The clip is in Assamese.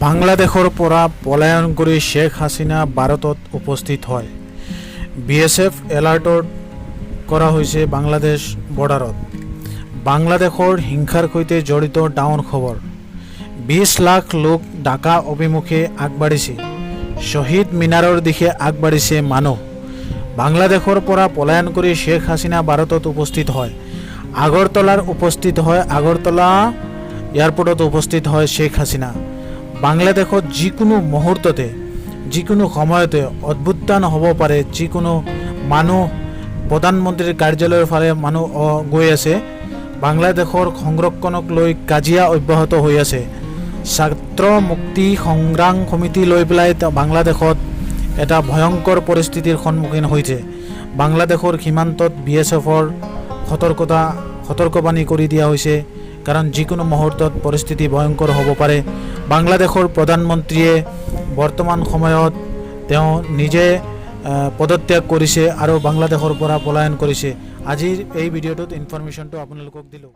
বাংলাদেশৰ পৰা পলায়ন কৰি শেখ হাছিনা ভাৰতত উপস্থিত হয়। BSF এলাৰ্টত কৰা হৈছে বাংলাদেশ বৰ্ডাৰত। বাংলাদেশৰ হিংসাৰ সৈতে জড়িত ডাঙৰ খবৰ। 20 লাখ লোক ঢাকা অভিমুখে আগবাঢ়িছে। শ্বহীদ মিনাৰৰ দিশে আগবাঢ়িছে মানুহ। বাংলাদেশৰ পৰা পলায়ন কৰি শেখ হাছিনা ভাৰতত উপস্থিত হয়। আগৰতলা এয়াৰপোৰ্টত উপস্থিত হয় শেখ হাছিনা। বাংলাদেশত যিকোনো মুহূৰ্ততে যিকোনো সময়তে অভ্যুত্থান হ'ব পাৰে। যিকোনো মানুহ প্ৰধানমন্ত্ৰীৰ কাৰ্যালয়ৰ ফালে মানুহ গৈ আছে। বাংলাদেশৰ সংৰক্ষণক লৈ কাজিয়া অব্যাহত হৈ আছে। ছাত্ৰ মুক্তি সংগ্ৰাম সমিতি লৈ পেলাই বাংলাদেশত এটা ভয়ংকৰ পৰিস্থিতিৰ সন্মুখীন হৈছে। বাংলাদেশৰ সীমান্তত BSFৰ সতৰ্কবাণী কৰি দিয়া হৈছে, কাৰণ যিকোনো মুহূৰ্তত পৰিস্থিতি ভয়ংকৰ হ'ব পাৰে। বাংলাদেশৰ প্ৰধানমন্ত্ৰীয়ে বৰ্তমান সময়ত তেওঁ নিজে পদত্যাগ কৰিছে আৰু বাংলাদেশৰ পৰা পলায়ন কৰিছে। আজিৰ এই ভিডিঅ'টোত ইনফৰমেশ্যনটো আপোনালোকক দিলোঁ।